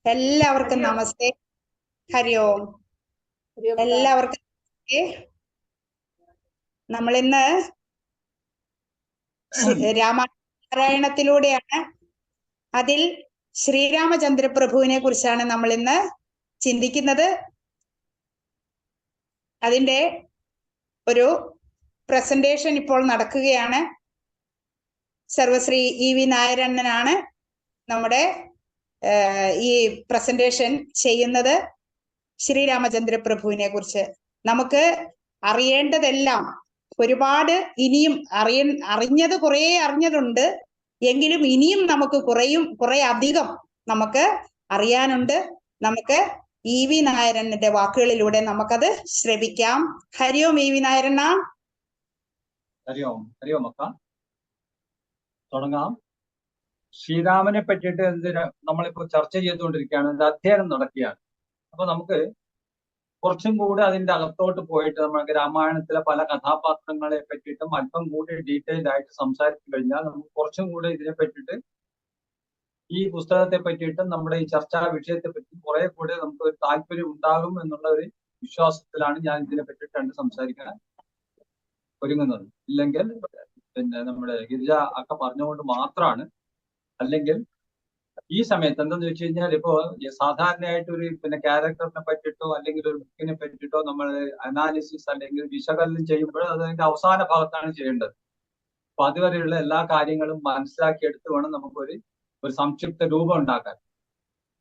എല്ലാവർക്കും നമസ്തേ. ഹരി ഓം. എല്ലാവർക്കും നമ്മളിന്ന് രാമായണത്തിലൂടെയാണ്. അതിൽ ശ്രീരാമചന്ദ്ര പ്രഭുവിനെ കുറിച്ചാണ് നമ്മൾ ഇന്ന് ചിന്തിക്കുന്നത്. അതിന്റെ ഒരു പ്രസന്റേഷൻ ഇപ്പോൾ നടക്കുകയാണ്. സർവശ്രീ ഇ വി നായരണ്ണനാണ് നമ്മുടെ ഈ പ്രസന്റേഷൻ ചെയ്യുന്നത്. ശ്രീരാമചന്ദ്ര പ്രഭുവിനെ കുറിച്ച് നമുക്ക് അറിയേണ്ടതെല്ലാം ഒരുപാട്, ഇനിയും അറിഞ്ഞത് കുറേ അറിഞ്ഞതുണ്ട്, എങ്കിലും ഇനിയും നമുക്ക് കുറെ അധികം നമുക്ക് അറിയാനുണ്ട്. നമുക്ക് ഇ വി നായരണ്ണന്റെ വാക്കുകളിലൂടെ നമുക്കത് ശ്രവിക്കാം. ഹരിയോം ഇ വി നായരണ്ണ. ഹരിയോം. ഹരിയോം അക്ക. തുടങ്ങാം. ശ്രീരാമനെ പറ്റിയിട്ട് നമ്മളിപ്പോ ചർച്ച ചെയ്തുകൊണ്ടിരിക്കുകയാണ്, അധ്യയനം നടക്കുകയാണ്. അപ്പൊ നമുക്ക് കുറച്ചും കൂടെ അതിന്റെ അകത്തോട്ട് പോയിട്ട് നമുക്ക് രാമായണത്തിലെ പല കഥാപാത്രങ്ങളെ പറ്റിയിട്ടും അല്പം കൂടി ഡീറ്റെയിൽഡ് ആയിട്ട് സംസാരിച്ചു കഴിഞ്ഞാൽ നമുക്ക് കുറച്ചും കൂടെ ഇതിനെ പറ്റിയിട്ട്, ഈ പുസ്തകത്തെ പറ്റിയിട്ടും നമ്മുടെ ഈ ചർച്ചാ വിഷയത്തെ പറ്റി കുറെ കൂടെ നമുക്ക് ഒരു താല്പര്യം ഉണ്ടാകും എന്നുള്ള ഒരു വിശ്വാസത്തിലാണ് ഞാൻ ഇതിനെ പറ്റിയിട്ട് സംസാരിക്കാൻ ഒരുങ്ങുന്നത്. ഇല്ലെങ്കിൽ നമ്മുടെ ഗിരിജ അക്ക പറഞ്ഞുകൊണ്ട് മാത്രമാണ്. അല്ലെങ്കിൽ ഈ സമയത്ത് എന്തെന്ന് വെച്ച് കഴിഞ്ഞാൽ, ഇപ്പോ സാധാരണയായിട്ട് ഒരു ക്യാരക്ടറിനെ പറ്റിയിട്ടോ അല്ലെങ്കിൽ ഒരു ബുക്കിനെ പറ്റിയിട്ടോ നമ്മൾ അനാലിസിസ് അല്ലെങ്കിൽ വിശകലനം ചെയ്യുമ്പോൾ അത് അതിന്റെ അവസാന ഭാഗത്താണ് ചെയ്യേണ്ടത്. അപ്പൊ അതുവരെയുള്ള എല്ലാ കാര്യങ്ങളും മനസ്സിലാക്കിയെടുത്ത് വേണം നമുക്കൊരു സംക്ഷിപ്ത രൂപം ഉണ്ടാക്കാൻ.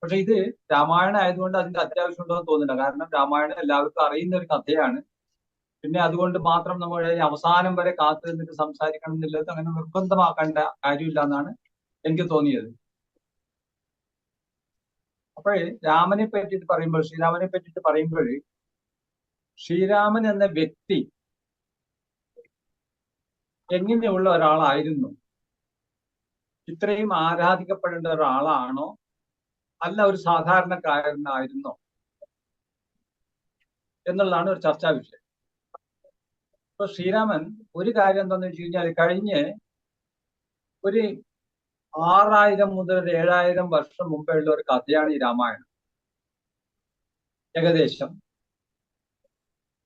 പക്ഷെ ഇത് രാമായണം ആയതുകൊണ്ട് അതിന്റെ അത്യാവശ്യം ഉണ്ടോ എന്ന് തോന്നുന്നില്ല. കാരണം രാമായണം എല്ലാവർക്കും അറിയുന്ന ഒരു കഥയാണ്. പിന്നെ അതുകൊണ്ട് മാത്രം നമ്മൾ അവസാനം വരെ കാത്തു നിന്നിട്ട് സംസാരിക്കണം എന്നുള്ളത് അങ്ങനെ നിർബന്ധമാക്കേണ്ട കാര്യമില്ല എന്നാണ് എനിക്ക് തോന്നിയത്. അപ്പോഴേ രാമനെ പറ്റിയിട്ട് പറയുമ്പോൾ, ശ്രീരാമനെ പറ്റിയിട്ട് പറയുമ്പോൾ, ശ്രീരാമൻ എന്ന വ്യക്തി എങ്ങനെയുള്ള ഒരാളായിരുന്നു? ഇത്രയും ആരാധിക്കപ്പെടേണ്ട ഒരാളാണോ, അല്ല ഒരു സാധാരണക്കാരനായിരുന്നോ എന്നുള്ളതാണ് ഒരു ചർച്ചാ വിഷയം. ഇപ്പൊ ശ്രീരാമൻ ഒരു കാര്യം എന്താണെന്ന് വെച്ച് കഴിഞ്ഞാൽ, കഴിഞ്ഞ് ഒരു 6000 മുതൽ 7000 വർഷം മുമ്പുള്ള ഒരു കഥയാണ് ഈ രാമായണം ഏകദേശം.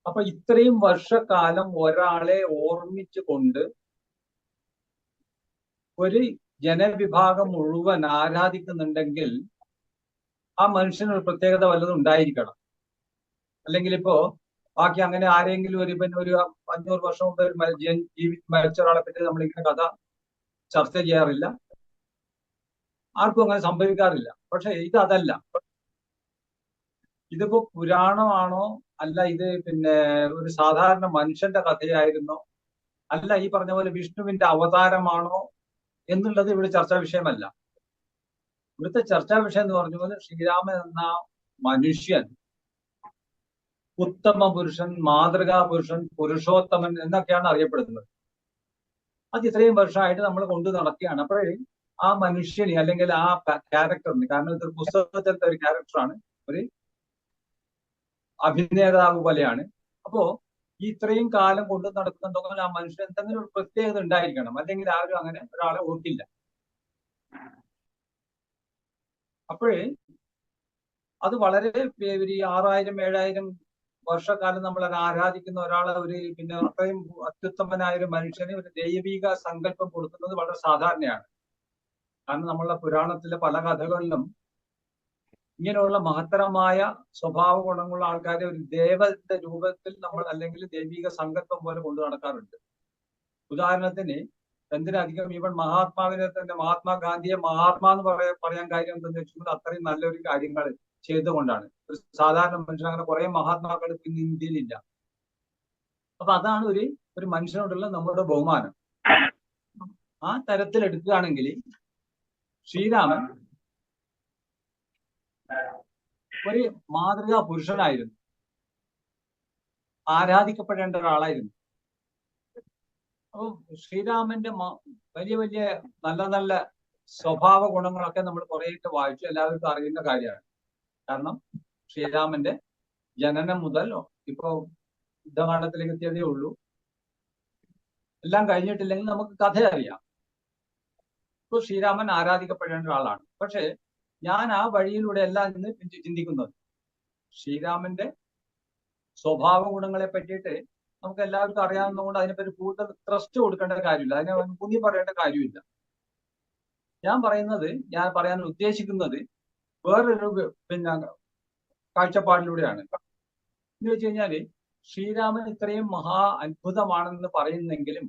അപ്പൊ ഇത്രയും വർഷക്കാലം ഒരാളെ ഓർമ്മിച്ചു കൊണ്ട് ഒരു ജനവിഭാഗം മുഴുവൻ ആരാധിക്കുന്നുണ്ടെങ്കിൽ ആ മനുഷ്യനൊരു പ്രത്യേകത വല്ലതും ഉണ്ടായിരിക്കണം. അല്ലെങ്കിൽ ഇപ്പോ ബാക്കി അങ്ങനെ ആരെങ്കിലും ഒരു 500 വർഷം മുമ്പ് മരിച്ച ഒരാളെ പറ്റി നമ്മളിങ്ങനെ കഥ ചർച്ച ചെയ്യാറില്ല, ആർക്കും അങ്ങനെ സംഭവിക്കാറില്ല. പക്ഷെ അതല്ല. ഇതിപ്പോ പുരാണമാണോ, അല്ല ഇത് ഒരു സാധാരണ മനുഷ്യന്റെ കഥയായിരുന്നോ, അല്ല ഈ പറഞ്ഞ പോലെ വിഷ്ണുവിന്റെ അവതാരമാണോ എന്നുള്ളത് ഇവിടെ ചർച്ചാ വിഷയമല്ല. ഇവിടുത്തെ ചർച്ചാ വിഷയം എന്ന് പറഞ്ഞ പോലെ ശ്രീരാമൻ എന്ന മനുഷ്യൻ ഉത്തമ പുരുഷൻ, മാതൃകാ പുരുഷൻ, പുരുഷോത്തമൻ എന്നൊക്കെയാണ് അറിയപ്പെടുന്നത്. അത് ഇത്രയും വർഷമായിട്ട് നമ്മൾ കൊണ്ടു നടക്കുകയാണ്. അപ്പോഴേ ആ മനുഷ്യന് അല്ലെങ്കിൽ ആ ക്യാരക്ടറിന്, കാരണം ഇതൊരു പുസ്തകത്തിലത്തെ ഒരു ക്യാരക്ടറാണ്, ഒരു അഭിനേതാവ് പോലെയാണ്. അപ്പോ ഈ ഇത്രയും കാലം കൊണ്ടു നടക്കുന്നുണ്ടെങ്കിൽ ആ മനുഷ്യൻ എന്തെങ്കിലും ഒരു പ്രത്യേകത ഉണ്ടായിരിക്കണം, അല്ലെങ്കിൽ ആരും അങ്ങനെ ഒരാളെ ഓർക്കില്ല. അപ്പോഴേ അത് വളരെ ഒരു 6000 7000 വർഷക്കാലം നമ്മൾ ആരാധിക്കുന്ന ഒരാളെ അത്രയും അത്യുത്തമനായ ഒരു മനുഷ്യന് ഒരു ദൈവിക സങ്കല്പം കൊടുക്കുന്നത് വളരെ സാധാരണയാണ്. കാരണം നമ്മളുടെ പുരാണത്തിലെ പല കഥകളിലും ഇങ്ങനെയുള്ള മഹത്തരമായ സ്വഭാവ ഗുണമുള്ള ആൾക്കാരെ ഒരു ദേവന്റെ രൂപത്തിൽ നമ്മൾ അല്ലെങ്കിൽ ദൈവിക സങ്കല്പം പോലെ കൊണ്ടു നടക്കാറുണ്ട്. ഉദാഹരണത്തിന് എന്തിനധികം ഇവൻ മഹാത്മാവിനെ തന്നെ, മഹാത്മാഗാന്ധിയെ മഹാത്മാ എന്ന് പറയാൻ കാര്യം എന്തെന്ന് വെച്ചാൽ അത്രയും നല്ലൊരു കാര്യങ്ങൾ ചെയ്തുകൊണ്ടാണ്. ഒരു സാധാരണ മനുഷ്യൻ അങ്ങനെ കുറെ മഹാത്മാക്കൾ പിന്നെ ഇന്ത്യയിലില്ല. അപ്പൊ അതാണ് ഒരു മനുഷ്യനോടുള്ള നമ്മുടെ ബഹുമാനം. ആ തരത്തിൽ എടുക്കുകയാണെങ്കിൽ ശ്രീരാമൻ ഒരു മാതൃകാ പുരുഷനായിരുന്നു, ആരാധിക്കപ്പെടേണ്ട ഒരാളായിരുന്നു. അപ്പൊ ശ്രീരാമന്റെ വലിയ വലിയ നല്ല നല്ല സ്വഭാവ ഗുണങ്ങളൊക്കെ നമ്മൾ കുറേയൊക്കെ വായിച്ചു, എല്ലാവർക്കും അറിയുന്ന കാര്യമാണ്. കാരണം ശ്രീരാമന്റെ ജനനം മുതൽ ഇപ്പോ യുദ്ധകാണ്ഡത്തിലേക്ക് എത്തിയതേ ഉള്ളൂ, എല്ലാം കഴിഞ്ഞിട്ടില്ലെങ്കിൽ നമുക്ക് കഥ അറിയാം. ഇപ്പൊ ശ്രീരാമൻ ആരാധിക്കപ്പെടേണ്ട ഒരാളാണ്. പക്ഷെ ഞാൻ ആ വഴിയിലൂടെ അല്ല ഇന്ന് ചിന്തിക്കുന്നത്. ശ്രീരാമന്റെ സ്വഭാവ ഗുണങ്ങളെ പറ്റിയിട്ട് നമുക്ക് എല്ലാവർക്കും അറിയാവുന്നതുകൊണ്ട് അതിനെപ്പറ്റി കൂടുതൽ ത്രസ്റ്റ് കൊടുക്കേണ്ട കാര്യമില്ല, അതിനെ ഊന്നി പറയേണ്ട കാര്യമില്ല. ഞാൻ പറയാൻ ഉദ്ദേശിക്കുന്നത് വേറൊരു കാഴ്ചപ്പാടിലൂടെയാണ്. എന്ന് വെച്ച് കഴിഞ്ഞാല് ശ്രീരാമൻ ഇത്രയും മഹാ അത്ഭുതമാണെന്ന് പറയുന്നെങ്കിലും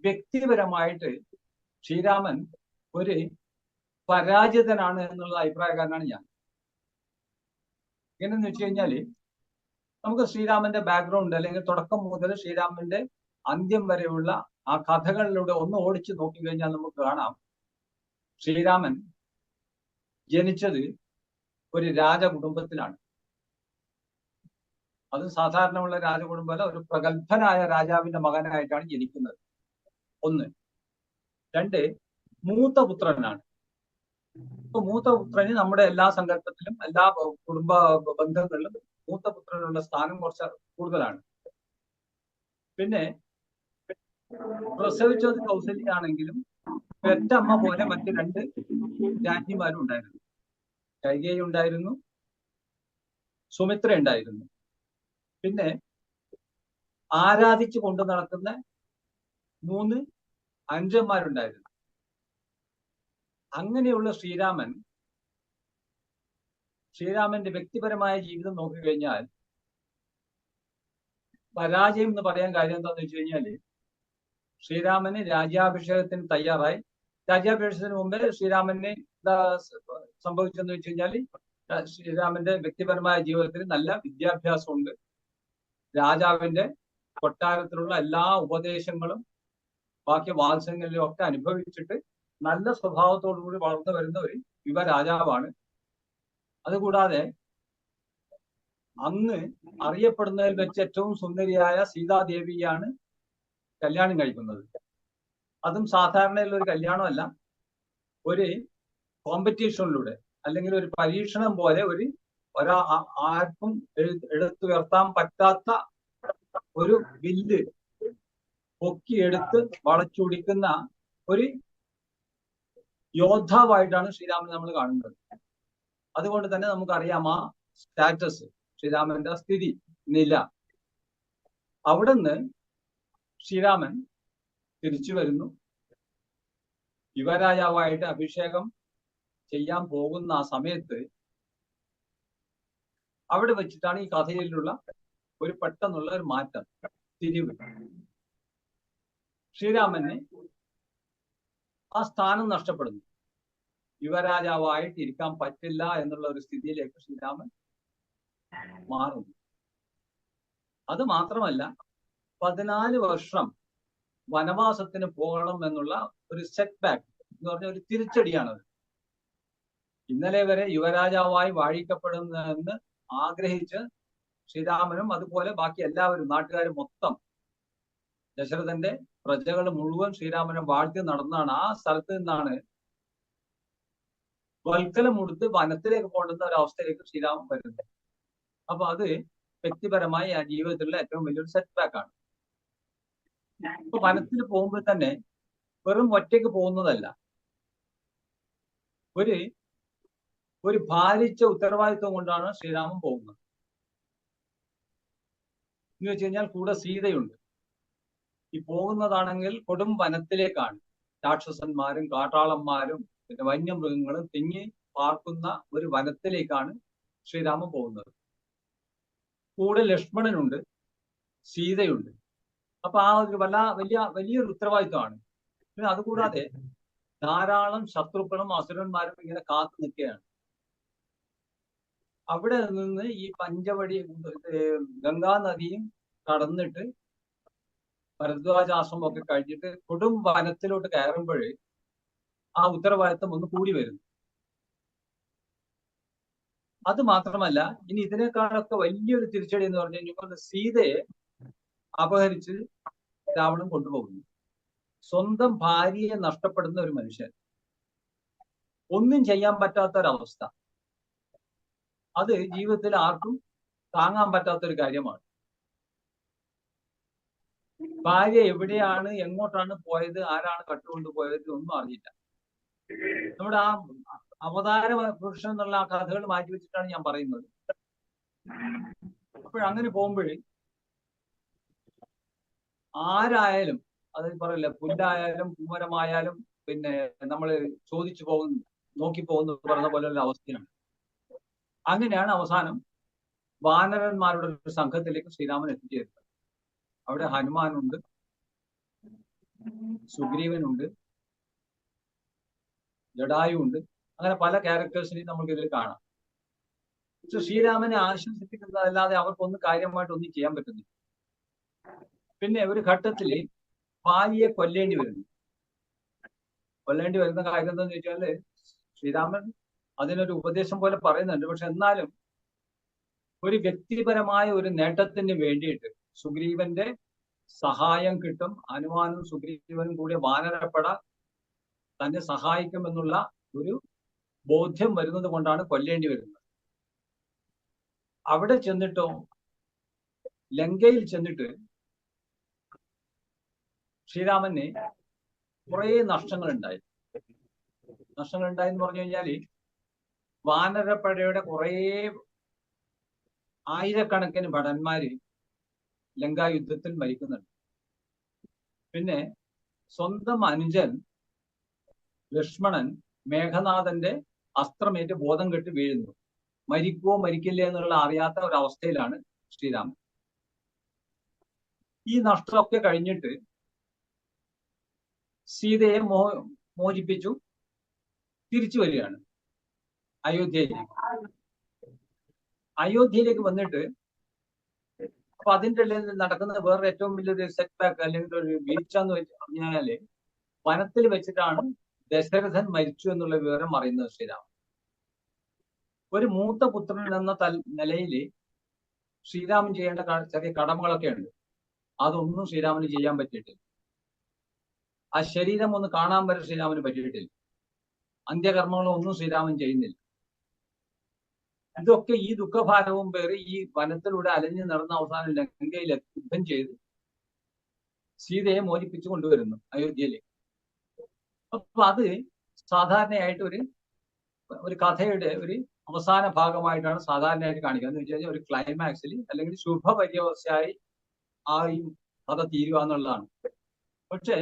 വ്യക്തിപരമായിട്ട് ശ്രീരാമൻ ഒരു പരാജിതനാണ് എന്നുള്ള അഭിപ്രായക്കാരനാണ് ഞാൻ. എങ്ങനെയെന്ന് വെച്ച് കഴിഞ്ഞാല് നമുക്ക് ശ്രീരാമന്റെ ബാക്ക്ഗ്രൗണ്ട് അല്ലെങ്കിൽ തുടക്കം മുതൽ ശ്രീരാമന്റെ അന്ത്യം വരെയുള്ള ആ കഥകളിലൂടെ ഒന്ന് ഓടിച്ചു നോക്കിക്കഴിഞ്ഞാൽ നമുക്ക് കാണാം, ശ്രീരാമൻ ജനിച്ചത് ഒരു രാജകുടുംബത്തിലാണ്. അത് സാധാരണയുള്ള രാജകുടുംബമല്ല, ഒരു പ്രഗത്ഭനായ രാജാവിന്റെ മകനായിട്ടാണ് ജനിക്കുന്നത്. ഒന്ന്. രണ്ട്, മൂത്ത പുത്രനാണ്. ഇപ്പൊ മൂത്ത പുത്രന് നമ്മുടെ എല്ലാ സങ്കല്പത്തിലും എല്ലാ കുടുംബ ബന്ധങ്ങളിലും മൂത്ത പുത്രനുള്ള സ്ഥാനം കുറച്ച് കൂടുതലാണ്. പിന്നെ പ്രസവിച്ചത് കൗസല്യാണെങ്കിലും പെറ്റമ്മ പോലെ മറ്റ് രണ്ട് രാജ്ഞിമാരും ഉണ്ടായിരുന്നു. കൈകേയി ഉണ്ടായിരുന്നു, സുമിത്ര ഉണ്ടായിരുന്നു. പിന്നെ ആരാധിച്ചു കൊണ്ടു നടക്കുന്ന 3 അനുജന്മാരുണ്ടായിരുന്നു. അങ്ങനെയുള്ള ശ്രീരാമന്റെ വ്യക്തിപരമായ ജീവിതം നോക്കിക്കഴിഞ്ഞാൽ പരാജയം എന്ന് പറയാൻ കാര്യം എന്താണെന്ന് വെച്ച് കഴിഞ്ഞാല് ശ്രീരാമന് രാജ്യാഭിഷേകത്തിന് തയ്യാറായി. രാജ്യാഭിഷേകത്തിന് മുമ്പേ ശ്രീരാമന് സംഭവിച്ചെന്ന് വെച്ച് കഴിഞ്ഞാല് ശ്രീരാമന്റെ വ്യക്തിപരമായ ജീവിതത്തിൽ നല്ല വിദ്യാഭ്യാസമുണ്ട്. രാജാവിന്റെ കൊട്ടാരത്തിലുള്ള എല്ലാ ഉപദേശങ്ങളും ബാക്കി വാത്സല്യങ്ങളിലും ഒക്കെ അനുഭവിച്ചിട്ട് നല്ല സ്വഭാവത്തോടു കൂടി വളർന്നു വരുന്ന ഒരു യുവരാജാവാണ്. അതുകൂടാതെ അന്ന് അറിയപ്പെടുന്നതിൽ വെച്ച് ഏറ്റവും സുന്ദരിയായ സീതാദേവിയാണ് കല്യാണം കഴിക്കുന്നത്. അതും സാധാരണയുള്ള ഒരു കല്യാണമല്ല, ഒരു കോമ്പറ്റീഷനിലൂടെ അല്ലെങ്കിൽ ഒരു പരീക്ഷണം പോലെ ആർക്കും എടുത്തുയർത്താൻ പറ്റാത്ത ഒരു വില്ല് പൊക്കിയെടുത്ത് വളച്ചൊടിക്കുന്ന ഒരു യോദ്ധാവായിട്ടാണ് ശ്രീരാമനെ നമ്മൾ കാണുന്നത്. അതുകൊണ്ട് തന്നെ നമുക്കറിയാം ആ സ്റ്റാറ്റസ്, ശ്രീരാമന്റെ സ്ഥിതി, നില. അവിടുന്ന് ശ്രീരാമൻ തിരിച്ചു വരുന്നു. യുവരാജാവായിട്ട് അഭിഷേകം ചെയ്യാൻ പോകുന്ന ആ സമയത്ത് അവിടെ വെച്ചിട്ടാണ് ഈ കഥയിലുള്ള ഒരു പെട്ടെന്നുള്ള ഒരു മാറ്റം, തിരിവ്. ശ്രീരാമന് ആ സ്ഥാനം നഷ്ടപ്പെടുന്നു. യുവരാജാവായിട്ട് ഇരിക്കാൻ പറ്റില്ല എന്നുള്ള ഒരു സ്ഥിതിയിലേക്ക് ശ്രീരാമൻ മാറുന്നു. അത് മാത്രമല്ല 14 വർഷം വനവാസത്തിന് പോകണം എന്നുള്ള ഒരു സെറ്റ് ബാക്ക് എന്ന് പറഞ്ഞ ഒരു തിരിച്ചടിയാണത്. ഇന്നലെ വരെ യുവരാജാവായി വാഴിക്കപ്പെടുന്നതെന്ന് ആഗ്രഹിച്ച് ശ്രീരാമനും അതുപോലെ ബാക്കി എല്ലാവരും, നാട്ടുകാരും മൊത്തം, ദശരഥന്റെ പ്രജകൾ മുഴുവൻ ശ്രീരാമനെ വാഴ്ത്തി നടന്നാണ്. ആ സ്ഥലത്ത് നിന്നാണ് വൽക്കലം കൊടുത്ത് വനത്തിലേക്ക് പോകേണ്ടുന്ന ഒരവസ്ഥയിലേക്ക് ശ്രീരാമൻ വരുന്നത്. അപ്പൊ അത് വ്യക്തിപരമായി ആ ജീവിതത്തിലുള്ള ഏറ്റവും വലിയൊരു സെറ്റ് ബാക്ക് ആണ്. ഇപ്പൊ വനത്തിൽ പോകുമ്പോൾ തന്നെ വെറും ഒറ്റയ്ക്ക് പോകുന്നതല്ല, ഒരു ഭാരിച്ച ഉത്തരവാദിത്വം കൊണ്ടാണ് ശ്രീരാമൻ പോകുന്നത്. എന്ന് വെച്ച് കഴിഞ്ഞാൽ കൂടെ സീതയുണ്ട്. ഈ പോകുന്നതാണെങ്കിൽ കൊടും വനത്തിലേക്കാണ്. രാക്ഷസന്മാരും കാട്ടാളന്മാരും പിന്നെ വന്യമൃഗങ്ങളും തിങ്ങി പാർക്കുന്ന ഒരു വനത്തിലേക്കാണ് ശ്രീരാമൻ പോകുന്നത്. കൂടെ ലക്ഷ്മണനുണ്ട്, സീതയുണ്ട്. അപ്പൊ ആ ഒരു വലിയൊരു ഉത്തരവാദിത്വമാണ്. പിന്നെ അതുകൂടാതെ ധാരാളം ശത്രുക്കളും അസുരന്മാരും ഇങ്ങനെ കാത്തു നിൽക്കുകയാണ്. അവിടെ നിന്ന് ഈ പഞ്ചവടി ഗംഗാ നദിയും കടന്നിട്ട് ഭരദ്വാജാശ്രമം ഒക്കെ കഴിഞ്ഞിട്ട് കൊടും വനത്തിലോട്ട് കയറുമ്പോൾ ആ ഉത്തരവാദിത്വം ഒന്ന് കൂടി വരുന്നു. അത് മാത്രമല്ല, ഇനി ഇതിനേക്കാളൊക്കെ വലിയൊരു തിരിച്ചടി എന്ന് പറഞ്ഞു കഴിഞ്ഞാൽ സീതയെ അപഹരിച്ച് രാവണൻ കൊണ്ടുപോകുന്നു. സ്വന്തം ഭാര്യയെ നഷ്ടപ്പെടുന്ന ഒരു മനുഷ്യൻ, ഒന്നും ചെയ്യാൻ പറ്റാത്ത ഒരവസ്ഥ, അത് ജീവിതത്തിൽ ആർക്കും താങ്ങാൻ പറ്റാത്ത ഒരു കാര്യമാണ്. ഭാര്യ എവിടെയാണ്, എങ്ങോട്ടാണ് പോയത്, ആരാണ് കട്ടുകൊണ്ടുപോയത് ഒന്നും അറിയില്ല. നമ്മുടെ ആ അവതാര പുരുഷൻ എന്നുള്ള ആ കഥകൾ മാറ്റി വെച്ചിട്ടാണ് ഞാൻ പറയുന്നത്. അപ്പോഴങ്ങനെ പോകുമ്പോൾ ആരായാലും, അത് പറയില്ല, പുല്ലായാലും പൂമരമായാലും പിന്നെ നമ്മൾ ചോദിച്ചു പോകുന്നു, നോക്കി പോകുന്നു പറഞ്ഞ പോലെയുള്ള അവസ്ഥയാണ്. അങ്ങനെയാണ് അവസാനം വാനരന്മാരുടെ ഒരു സംഘത്തിലേക്ക് ശ്രീരാമൻ എത്തിച്ചേരുന്നത്. അവിടെ ഹനുമാനുണ്ട്, സുഗ്രീവനുണ്ട്, ജടായുണ്ട്, അങ്ങനെ പല ക്യാരക്ടേഴ്സിനെയും നമുക്ക് ഇതിൽ കാണാം. പക്ഷെ ശ്രീരാമനെ ആശ്വസിപ്പിക്കുന്നതല്ലാതെ അവർക്കൊന്നും കാര്യമായിട്ടൊന്നും ചെയ്യാൻ പറ്റുന്നില്ല. പിന്നെ ഒരു ഘട്ടത്തിൽ ഭാര്യയെ കൊല്ലേണ്ടി വരുന്നു. കൊല്ലേണ്ടി വരുന്ന കാര്യം എന്താണെന്ന് വെച്ചാല് ശ്രീരാമൻ അതിനൊരു ഉപദേശം പോലെ പറയുന്നുണ്ട്. പക്ഷെ എന്നാലും ഒരു വ്യക്തിപരമായ ഒരു നേട്ടത്തിന് വേണ്ടിയിട്ട് സുഗ്രീവന്റെ സഹായം കിട്ടും, ഹനുമാനും സുഗ്രീവനും കൂടി വാനരപ്പട തന്നെ സഹായിക്കുമെന്നുള്ള ഒരു ബോധ്യം വരുന്നത് കൊണ്ടാണ് കൊല്ലേണ്ടി വരുന്നത്. അവിടെ ചെന്നിട്ടോ, ലങ്കയിൽ ചെന്നിട്ട് ശ്രീരാമന് കുറെ നഷ്ടങ്ങളുണ്ടായി. നഷ്ടങ്ങളുണ്ടായി എന്ന് പറഞ്ഞു കഴിഞ്ഞാൽ വാനരപ്പടയുടെ കുറെ ആയിരക്കണക്കിന് ഭടന്മാര് ലങ്കാ യുദ്ധത്തിൽ മരിക്കുന്നുണ്ട്. പിന്നെ സ്വന്തം അനുജൻ ലക്ഷ്മണൻ മേഘനാഥന്റെ അസ്ത്രമേറ്റ് ബോധം കെട്ട് വീഴുന്നു. മരിക്കുവോ മരിക്കില്ലേ എന്നുള്ള അറിയാത്ത ഒരവസ്ഥയിലാണ് ശ്രീരാമൻ. ഈ നഷ്ടമൊക്കെ കഴിഞ്ഞിട്ട് സീതയെ മോചിപ്പിച്ചു തിരിച്ചു വരികയാണ് അയോധ്യയിലേക്ക്. അയോധ്യയിലേക്ക് വന്നിട്ട് അപ്പൊ അതിൻ്റെ ഇടയിൽ നടക്കുന്ന വേറെ ഏറ്റവും വലിയൊരു സെറ്റ് ബാക്ക് അല്ലെങ്കിൽ ഒരു വീഴ്ച എന്ന് പറഞ്ഞാല് വനത്തിൽ വെച്ചിട്ടാണ് ദശരഥൻ മരിച്ചു എന്നുള്ള വിവരം അറിയുന്നത് ശ്രീരാമൻ. ഒരു മൂത്ത പുത്രൻ എന്ന നിലയിൽ ശ്രീരാമൻ ചെയ്യേണ്ട ചെറിയ കടമകളൊക്കെ ഉണ്ട്. അതൊന്നും ശ്രീരാമന് ചെയ്യാൻ പറ്റിയിട്ടില്ല. ആ ശരീരം ഒന്ന് കാണാൻ വരെ ശ്രീരാമന് പറ്റിയിട്ടില്ല. അന്ത്യകർമ്മങ്ങളൊന്നും ശ്രീരാമൻ ചെയ്യുന്നില്ല. ഇതൊക്കെ ഈ ദുഃഖഭാരവും പേറി ഈ വനത്തിലൂടെ അലഞ്ഞു നടന്ന അവസാനം ലങ്കയിൽ യുദ്ധം ചെയ്ത് സീതയെ മോചിപ്പിച്ചു കൊണ്ടുവരുന്നു അയോധ്യയിലേക്ക്. അപ്പൊ അത് സാധാരണയായിട്ട് ഒരു കഥയുടെ ഒരു അവസാന ഭാഗമായിട്ടാണ് സാധാരണയായിട്ട് കാണിക്കുക. എന്ന് വെച്ച് കഴിഞ്ഞാൽ ഒരു ക്ലൈമാക്സിൽ അല്ലെങ്കിൽ ശുഭപര്യവസായി ആ ഈ കഥ തീരുക എന്നുള്ളതാണ്. പക്ഷെ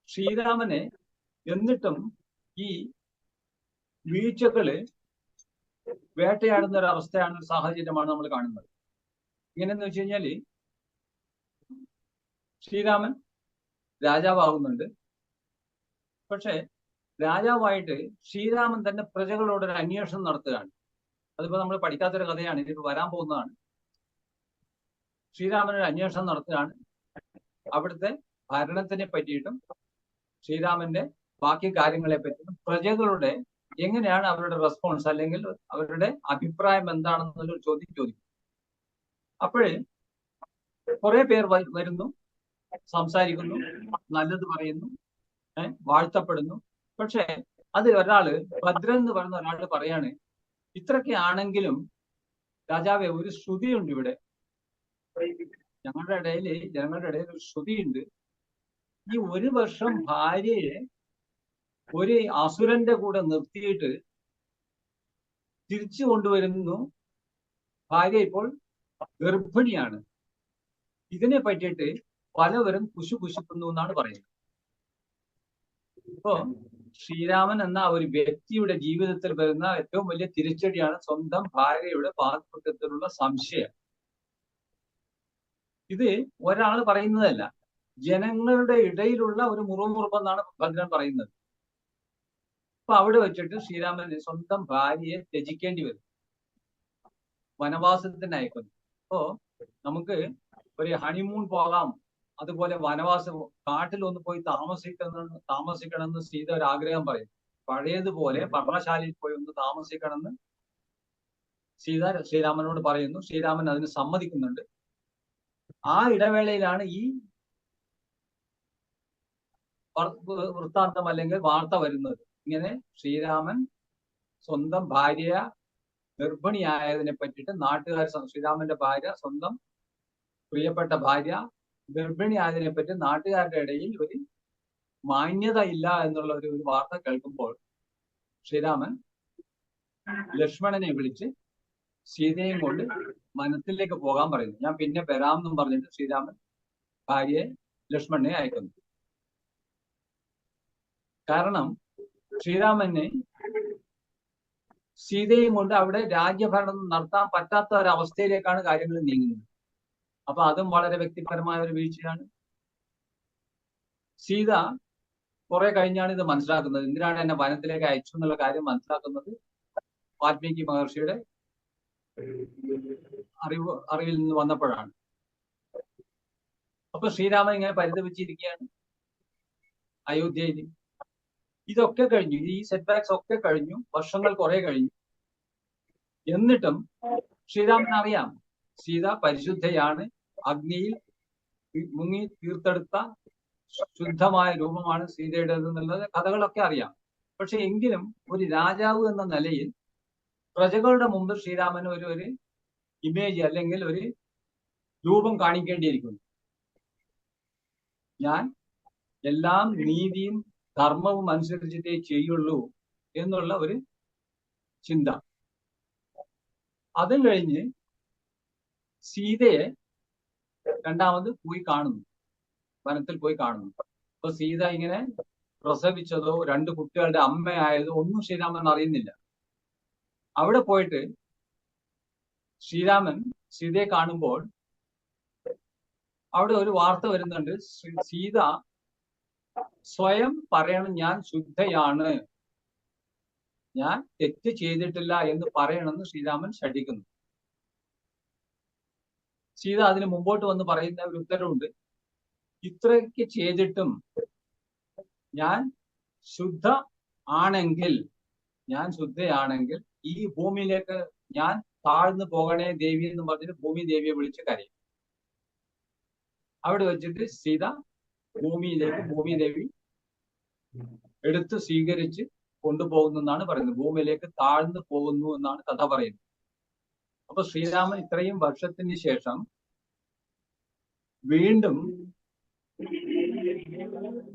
ശ്രീരാമനെ എന്നിട്ടും ഈ വീഴ്ചകള് വേട്ടയാടുന്ന ഒരു അവസ്ഥയാണ്, ഒരു സാഹചര്യമാണ് നമ്മൾ കാണുന്നത്. ഇങ്ങനെയെന്ന് വെച്ച് കഴിഞ്ഞാല് ശ്രീരാമൻ രാജാവാകുന്നുണ്ട്. പക്ഷെ രാജാവായിട്ട് ശ്രീരാമൻ തന്നെ പ്രജകളോടൊരു അന്വേഷണം നടത്തുകയാണ്. അതിപ്പോ നമ്മൾ പഠിക്കാത്തൊരു കഥയാണ്, ഇതിപ്പോ വരാൻ പോകുന്നതാണ്. ശ്രീരാമൻ ഒരു അന്വേഷണം നടത്തുകയാണ്. അവിടുത്തെ ഭരണത്തിനെ പറ്റിയിട്ടും ശ്രീരാമന്റെ ബാക്കി കാര്യങ്ങളെ പറ്റിയിട്ടും പ്രജകളുടെ എങ്ങനെയാണ് അവരുടെ റെസ്പോൺസ് അല്ലെങ്കിൽ അവരുടെ അഭിപ്രായം എന്താണെന്നൊരു ചോദ്യം ചോദിക്കും. അപ്പോഴേ കുറെ പേർ വരുന്നു, സംസാരിക്കുന്നു, നല്ലത് പറയുന്നു, വാഴ്ത്തപ്പെടുന്നു. പക്ഷെ അതിൽ ഒരാള് ഭദ്രൻ എന്ന് പറയുന്ന ഒരാൾ പറയാണ്, ഇത്രയൊക്കെ ആണെങ്കിലും രാജാവെ ഒരു ശ്രുതിയുണ്ട് ഇവിടെ, ജനങ്ങളുടെ ഇടയിൽ ഒരു ശ്രുതിയുണ്ട്. ഈ ഒരു വർഷം ഭാര്യയെ ഒരു അസുരന്റെ കൂടെ നിർത്തിയിട്ട് തിരിച്ചു കൊണ്ടുവരുന്നു, ഭാര്യ ഇപ്പോൾ ഗർഭിണിയാണ്. ഇതിനെ പറ്റിയിട്ട് പലവരും കുശുകുശുക്കുന്നു എന്നാണ് പറയുന്നത്. ഇപ്പോ ശ്രീരാമൻ എന്ന ഒരു വ്യക്തിയുടെ ജീവിതത്തിൽ വരുന്ന ഏറ്റവും വലിയ തിരിച്ചടിയാണ് സ്വന്തം ഭാര്യയുടെ പാത്രത്തിലുള്ള സംശയം. ഇത് ഒരാൾ പറയുന്നതല്ല, ജനങ്ങളുടെ ഇടയിലുള്ള ഒരു മുറുമുറുപ്പെന്നാണ് ഭദ്രൻ പറയുന്നത്. അപ്പൊ അവിടെ വെച്ചിട്ട് ശ്രീരാമന് സ്വന്തം ഭാര്യയെ ത്യജിക്കേണ്ടി വരും, വനവാസത്തിന് അയക്കുന്നു. അപ്പോ നമുക്ക് ഒരു ഹണിമൂൺ പോകാം, അതുപോലെ വനവാസം കാട്ടിലൊന്ന് പോയി താമസിക്കണമെന്ന് സീത ഒരു ആഗ്രഹം പറയും. പഴയതുപോലെ പർണശാലയിൽ പോയി ഒന്ന് താമസിക്കണമെന്ന് സീത ശ്രീരാമനോട് പറയുന്നു. ശ്രീരാമൻ അതിന് സമ്മതിക്കുന്നുണ്ട്. ആ ഇടവേളയിലാണ് ഈ വൃത്താന്തം അല്ലെങ്കിൽ വാർത്ത വരുന്നത്. ഇങ്ങനെ ശ്രീരാമൻ സ്വന്തം ഭാര്യ ഗർഭിണിയായതിനെ പറ്റിയിട്ട് നാട്ടുകാർ, ശ്രീരാമന്റെ ഭാര്യ, സ്വന്തം പ്രിയപ്പെട്ട ഭാര്യ ഗർഭിണിയായതിനെ പറ്റി നാട്ടുകാരുടെ ഇടയിൽ ഒരു മാന്യത ഇല്ല എന്നുള്ള ഒരു വാർത്ത കേൾക്കുമ്പോൾ ശ്രീരാമൻ ലക്ഷ്മണനെ വിളിച്ച് സീതയും കൊണ്ട് വനത്തിലേക്ക് പോകാൻ പറയുന്നു. ഞാൻ പിന്നെ വരാമെന്നും പറഞ്ഞിട്ട് ശ്രീരാമൻ ഭാര്യയെ ലക്ഷ്മണനെ അയക്കുന്നു. കാരണം ശ്രീരാമന് സീതയും കൊണ്ട് അവിടെ രാജ്യഭരണം നടത്താൻ പറ്റാത്ത ഒരവസ്ഥയിലേക്കാണ് കാര്യങ്ങൾ നീങ്ങുന്നത്. അപ്പൊ അതും വളരെ വ്യക്തിപരമായ ഒരു വീഴ്ചയാണ്. സീത കുറെ കഴിഞ്ഞാണ് ഇത് മനസ്സിലാക്കുന്നത്. എന്തിനാണ് എന്നെ വനത്തിലേക്ക് അയച്ചു എന്നുള്ള കാര്യം മനസ്സിലാക്കുന്നത് വാൽമീകി മഹർഷിയുടെ അറിവിൽ നിന്ന് വന്നപ്പോഴാണ്. അപ്പൊ ശ്രീരാമൻ ഇങ്ങനെ പരിതപിച്ചിരിക്കുകയാണ് അയോധ്യയിൽ. ഇതൊക്കെ കഴിഞ്ഞു, ഈ സെറ്റ് ബാക്സ് ഒക്കെ കഴിഞ്ഞു, വർഷങ്ങൾ കുറെ കഴിഞ്ഞു. എന്നിട്ടും ശ്രീരാമൻ അറിയാം സീത പരിശുദ്ധയാണ്, അഗ്നിയിൽ മുങ്ങി തീർത്തെടുത്ത ശുദ്ധമായ രൂപമാണ് സീതയുടേത് എന്നുള്ളത് കഥകളൊക്കെ അറിയാം. പക്ഷെ എങ്കിലും ഒരു രാജാവ് എന്ന നിലയിൽ പ്രജകളുടെ മുമ്പ് ശ്രീരാമന് ഒരു ഇമേജ് അല്ലെങ്കിൽ ഒരു രൂപം കാണിക്കേണ്ടിയിരിക്കുന്നു. ഞാൻ എല്ലാം നീതിയും ധർമ്മവും അനുസരിച്ചിട്ടേ ചെയ്യുള്ളൂ എന്നുള്ള ഒരു ചിന്ത. അതും കഴിഞ്ഞ് സീതയെ രണ്ടാമത് പോയി കാണുന്നു, വനത്തിൽ പോയി കാണുന്നു. അപ്പൊ സീത ഇങ്ങനെ പ്രസവിച്ചതോ 2 കുട്ടികളുടെ അമ്മയായതോ ഒന്നും ശ്രീരാമൻ അറിയുന്നില്ല. അവിടെ പോയിട്ട് ശ്രീരാമൻ സീതയെ കാണുമ്പോൾ അവിടെ ഒരു വാർത്ത വരുന്നുണ്ട്. സീത സ്വയം പറയണം ഞാൻ ശുദ്ധയാണ്, ഞാൻ തെറ്റ് ചെയ്തിട്ടില്ല എന്ന് പറയണമെന്ന് ശ്രീരാമൻ ശഠിക്കുന്നു. സീത അതിന് മുമ്പോട്ട് വന്ന് പറയുന്ന ഒരു ഉത്തരവുണ്ട്. ഇത്രയ്ക്ക് ചെയ്തിട്ടും ഞാൻ ശുദ്ധയാണെങ്കിൽ ഈ ഭൂമിയിലേക്ക് ഞാൻ താഴ്ന്നു പോകണേ ദേവി എന്ന് പറഞ്ഞിട്ട് ഭൂമി ദേവിയെ വിളിച്ച് കരയും. അവിടെ വെച്ചിട്ട് സീത ഭൂമി ദേവി എടുത്ത് സ്വീകരിച്ച് കൊണ്ടുപോകുന്നു എന്നാണ് പറയുന്നത്. ഭൂമിയിലേക്ക് താഴ്ന്നു പോകുന്നു എന്നാണ് കഥ പറയുന്നത്. അപ്പൊ ശ്രീരാമൻ ഇത്രയും വർഷത്തിന് ശേഷം വീണ്ടും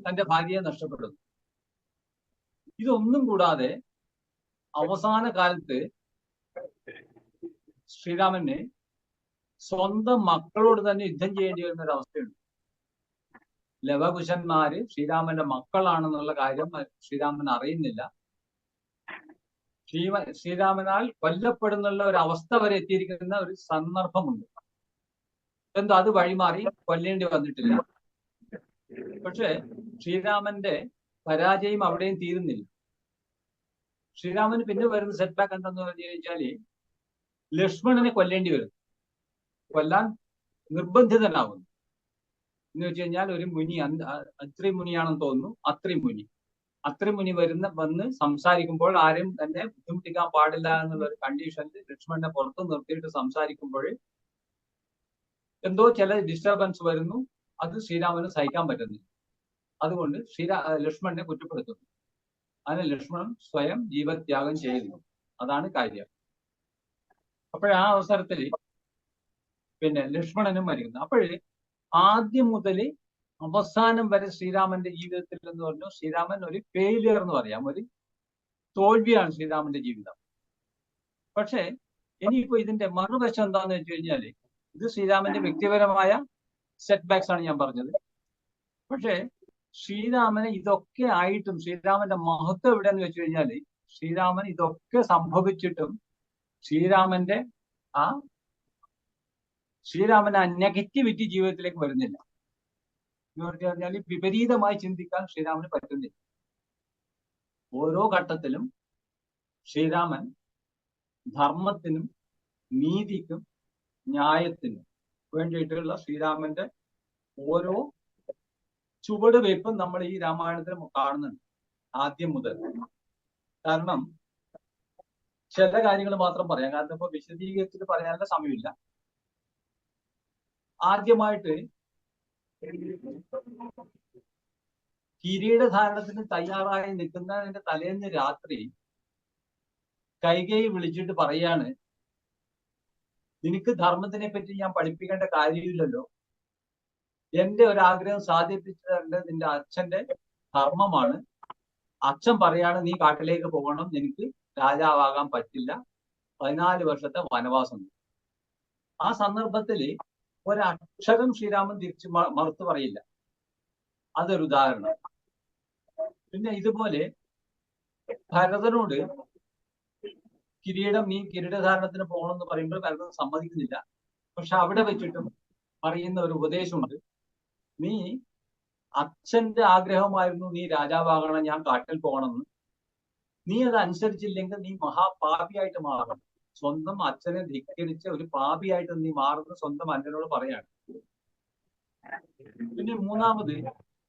തന്റെ ഭാര്യയെ നഷ്ടപ്പെടുന്നു. ഇതൊന്നും കൂടാതെ അവസാന കാലത്ത് ശ്രീരാമന് സ്വന്തം മക്കളോട് തന്നെ യുദ്ധം ചെയ്യേണ്ടി വരുന്ന ഒരു അവസ്ഥയുണ്ട്. ലവകുശന്മാര് ശ്രീരാമന്റെ മക്കളാണെന്നുള്ള കാര്യം ശ്രീരാമൻ അറിയുന്നില്ല. ശ്രീരാമനാൽ കൊല്ലപ്പെടുന്നുള്ള ഒരു അവസ്ഥ വരെ എത്തിയിരിക്കുന്ന ഒരു സന്ദർഭമുണ്ട്. എന്തോ അത് വഴിമാറി കൊല്ലേണ്ടി വന്നിട്ടില്ല. പക്ഷെ ശ്രീരാമന്റെ പരാജയം അവിടെയും തീരുന്നില്ല. ശ്രീരാമന് പിന്നെ വരുന്ന സെറ്റ് ബാക്ക് എന്തെന്ന് പറഞ്ഞു കഴിഞ്ഞാല് ലക്ഷ്മണനെ കൊല്ലേണ്ടി വരും, കൊല്ലാൻ നിർബന്ധിതനാകുന്നു. എന്ന് വെച്ച് കഴിഞ്ഞാൽ ഒരു മുനി, അത്രി മുനിയാണെന്ന് തോന്നുന്നു, അത്രി മുനി വന്ന് സംസാരിക്കുമ്പോൾ ആരും തന്നെ ബുദ്ധിമുട്ടിക്കാൻ പാടില്ല എന്നുള്ള ഒരു കണ്ടീഷനിൽ ലക്ഷ്മണനെ പുറത്ത് നിർത്തിയിട്ട് സംസാരിക്കുമ്പോൾ എന്തോ ചില ഡിസ്റ്റർബൻസ് വരുന്നു. അത് ശ്രീരാമന് സഹിക്കാൻ പറ്റുന്നില്ല. അതുകൊണ്ട് ലക്ഷ്മണനെ കുറ്റപ്പെടുത്തുന്നു. അതിന് ലക്ഷ്മണൻ സ്വയം ജീവത്യാഗം ചെയ്യുന്നു. അതാണ് കാര്യം. അപ്പോഴാ അവസരത്തിൽ പിന്നെ ലക്ഷ്മണനും മരിക്കുന്നു. അപ്പോഴേ ആദ്യം മുതൽ അവസാനം വരെ ശ്രീരാമന്റെ ജീവിതത്തിൽ എന്ന് പറഞ്ഞു ശ്രീരാമൻ ഒരു ഫെയിലിയർ എന്ന് പറയാം, ഒരു തോൽവിയാണ് ശ്രീരാമന്റെ ജീവിതം. പക്ഷെ ഇനിയിപ്പോ ഇതിന്റെ മറുവശം എന്താന്ന് വെച്ച് കഴിഞ്ഞാല് ഇത് ശ്രീരാമന്റെ വ്യക്തിപരമായ സെറ്റ് ബാക്സ് ആണ് ഞാൻ പറഞ്ഞത്. പക്ഷെ ശ്രീരാമന് ഇതൊക്കെ ആയിട്ടും ശ്രീരാമന്റെ മഹത്വം എവിടെയെന്ന് വെച്ച് കഴിഞ്ഞാല് ശ്രീരാമൻ ഇതൊക്കെ സംഭവിച്ചിട്ടും ശ്രീരാമന്റെ ആ നെഗറ്റിവിറ്റി ജീവിതത്തിലേക്ക് വരുന്നില്ല. എന്ന് പറഞ്ഞു കഴിഞ്ഞാൽ വിപരീതമായി ചിന്തിക്കാൻ ശ്രീരാമന് പറ്റുന്നില്ല. ഓരോ ഘട്ടത്തിലും ശ്രീരാമൻ ധർമ്മത്തിനും നീതിക്കും ന്യായത്തിനും വേണ്ടിയിട്ടുള്ള ശ്രീരാമന്റെ ഓരോ ചുവട് വെയ്പ്പും നമ്മൾ ഈ രാമായണത്തിൽ കാണുന്നുണ്ട് ആദ്യം മുതൽ. കാരണം ചില കാര്യങ്ങൾ മാത്രം പറയാം, കാരണം ഇപ്പൊ വിശദീകരിച്ചിട്ട് പറയാനുള്ള സമയമില്ല. ആദ്യമായിട്ട് കിരീടധാരണത്തിന് തയ്യാറായി നിൽക്കുന്നതിന്റെ തലേന്ന് രാത്രി കൈകേയി വിളിച്ചിട്ട് പറയാണ്, നിനക്ക് ധർമ്മത്തിനെ പറ്റി ഞാൻ പഠിപ്പിക്കേണ്ട കാര്യമില്ലല്ലോ, എന്റെ ഒരാഗ്രഹം സാധിപ്പിച്ചു തരേണ്ടത് നിന്റെ അച്ഛന്റെ ധർമ്മമാണ്. അച്ഛൻ പറയാണ് നീ കാട്ടിലേക്ക് പോകണം, നിനക്ക് രാജാവാകാൻ പറ്റില്ല. 14 വർഷത്തെ വനവാസം. ആ സന്ദർഭത്തിൽ ഒരക്ഷരം ശ്രീരാമൻ തിരിച്ചു മറുത്തു പറയില്ല. അതൊരു ഉദാഹരണം. പിന്നെ ഇതുപോലെ ഭരതനോട് കിരീടം, നീ കിരീടധാരണത്തിന് പോകണമെന്ന് പറയുമ്പോൾ ഭരതൻ സമ്മതിക്കുന്നില്ല. പക്ഷെ അവിടെ വെച്ചിട്ടും പറയുന്ന ഒരു ഉപദേശമുണ്ട്. നീ അച്ഛന്റെ ആഗ്രഹമായിരുന്നു നീ രാജാവാകണം, ഞാൻ കാട്ടിൽ പോകണമെന്ന്. നീ അത് അനുസരിച്ചില്ലെങ്കിൽ നീ മഹാപാപിയായിട്ട് മാറണം. സ്വന്തം അച്ഛനെ ധിക്കരിച്ച ഒരു പാപിയായിട്ട് നീ മാറുന്നത് സ്വന്തം അച്ഛനോട് പറയാണ്. പിന്നെ മൂന്നാമത്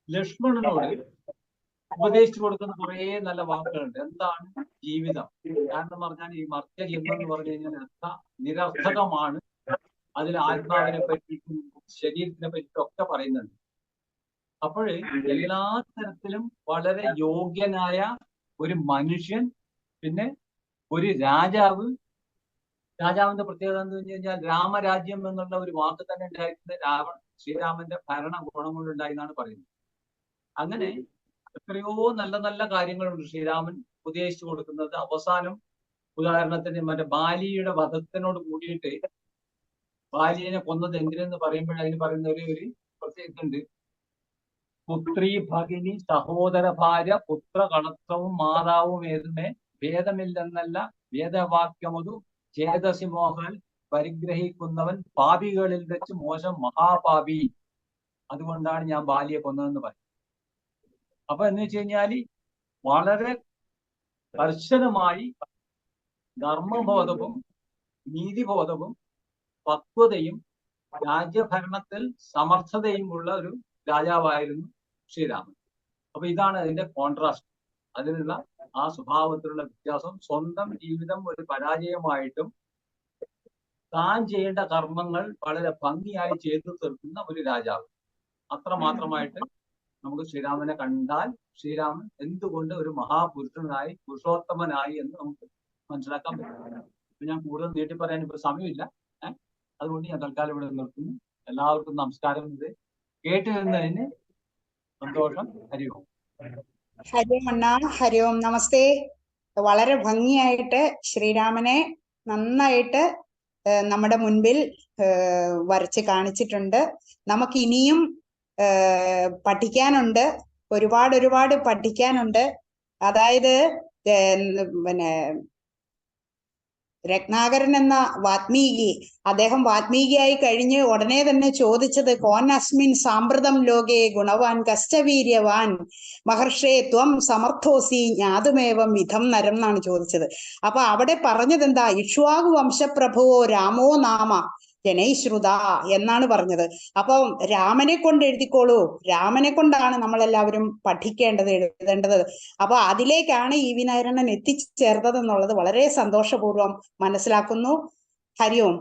ലക്ഷ്മണനോട് ഉപദേശിച്ചു കൊടുക്കുന്ന കുറേ നല്ല വാക്കുകളുണ്ട്. എന്താണ് ജീവിതം? കാരണം പറഞ്ഞാൽ ഈ മർത്യജന്മം എന്ന് പറഞ്ഞു കഴിഞ്ഞാൽ എത്ര നിരർത്ഥകമാണ്. അതിൽ ആത്മാവിനെ പറ്റിയിട്ടും ശരീരത്തിനെ പറ്റിയിട്ടും ഒക്കെ പറയുന്നുണ്ട്. അപ്പോൾ എല്ലാ തരത്തിലും വളരെ യോഗ്യനായ ഒരു മനുഷ്യൻ, പിന്നെ ഒരു രാജാവ്. രാജാവിന്റെ പ്രത്യേകത എന്ന് പറഞ്ഞു കഴിഞ്ഞാൽ രാമരാജ്യം എന്നുള്ള ഒരു വാക്ക് തന്നെ ഉണ്ടായിരുന്നത് ശ്രീരാമന്റെ ഭരണ ഗുണം കൊണ്ടുണ്ടായി എന്നാണ് പറയുന്നത്. അങ്ങനെ എത്രയോ നല്ല നല്ല കാര്യങ്ങളുണ്ട് ശ്രീരാമൻ ഉപദേശിച്ചു കൊടുക്കുന്നത്. അവസാനം ഉദാഹരണത്തിന് മറ്റേ ബാലിയുടെ വധത്തിനോട് കൂടിയിട്ട് ബാലിയെ കൊന്നത് എന്തിനെന്ന് പറയുമ്പോൾ അതിന് പറയുന്ന ഒരു പ്രത്യേകത ഉണ്ട്. പുത്രി, ഭഗിനി, സഹോദര, ഭാര്യ, പുത്ര, കളത്രവും മാതാവും ഏതുമേ ഭേദമില്ലെന്നല്ല വേദവാക്യമതു ചേതസി മോഹൻ പരിഗ്രഹിക്കുന്നവൻ പാപികളിൽ വെച്ച് മോശം മഹാപാപി. അതുകൊണ്ടാണ് ഞാൻ ബാലിയെ കൊന്നതെന്ന് പറയും. അപ്പൊ എന്ന് വെച്ച് കഴിഞ്ഞാല് വളരെ കർശനമായി ധർമ്മബോധവും നീതിബോധവും പക്വതയും രാജ്യഭരണത്തിൽ സമർത്ഥതയുമുള്ള ഒരു രാജാവായിരുന്നു ശ്രീരാമൻ. അപ്പൊ ഇതാണ് അതിന്റെ കോൺട്രാസ്റ്റ്. അതിനുള്ള ആ സ്വഭാവത്തിലുള്ള വ്യത്യാസം. സ്വന്തം ജീവിതം ഒരു പരാജയമായിട്ടും താൻ ചെയ്യേണ്ട കർമ്മങ്ങൾ വളരെ ഭംഗിയായി ചെയ്തു തീർക്കുന്ന ഒരു രാജാവ്. അത്രമാത്രമായിട്ട് നമുക്ക് ശ്രീരാമനെ കണ്ടാൽ ശ്രീരാമൻ എന്തുകൊണ്ട് ഒരു മഹാപുരുഷനായി, പുരുഷോത്തമനായി എന്ന് നമുക്ക് മനസ്സിലാക്കാൻ പറ്റും. ഇപ്പൊ ഞാൻ കൂടുതൽ നീട്ടി പറയാൻ ഇപ്പൊ സമയമില്ല. അതുകൊണ്ട് ഞാൻ തൽക്കാലം ഇവിടെ നിർത്തുന്നു. എല്ലാവർക്കും നമസ്കാരം. ഇത് കേട്ടിരുന്നതിന് സന്തോഷം. ഹരി ഓം. ഹരി ഓം അണ്ണ, ഹരി ഓം. നമസ്തേ. വളരെ ഭംഗിയായിട്ട് ശ്രീരാമനെ നന്നായിട്ട് നമ്മുടെ മുൻപിൽ വരച്ച് കാണിച്ചിട്ടുണ്ട്. നമുക്ക് ഇനിയും പഠിക്കാനുണ്ട്, ഒരുപാട് പഠിക്കാനുണ്ട്. അതായത് പിന്നെ രത്നാകരൻ എന്ന വാത്മീകി, അദ്ദേഹം വാത്മീകിയായി കഴിഞ്ഞ് ഉടനെ തന്നെ ചോദിച്ചത് കോൻ അസ്മിൻ സാമ്പ്രതം ലോകേ ഗുണവാൻ കശ്ചവീര്യവാൻ മഹർഷേ ത്വം സമർത്ഥോസി ജ്ഞാതുമേവം വിധം നരം എന്നാണ് ചോദിച്ചത്. അപ്പൊ അവിടെ പറഞ്ഞത് എന്താ? ഇക്ഷ്വാകു വംശപ്രഭുവോ രാമോ നാമ ജനൈശ്രുത എന്നാണ് പറഞ്ഞത്. അപ്പൊ രാമനെ കൊണ്ട് എഴുതിക്കോളൂ. രാമനെ കൊണ്ടാണ് നമ്മളെല്ലാവരും പഠിക്കേണ്ടത്, എഴുതേണ്ടത്. അപ്പൊ അതിലേക്കാണ് ഇ.വി. നാരായണൻ എത്തിച്ചേർന്നത് എന്നുള്ളത് വളരെ സന്തോഷപൂർവ്വം മനസ്സിലാക്കുന്നു. ഹരി ഓം.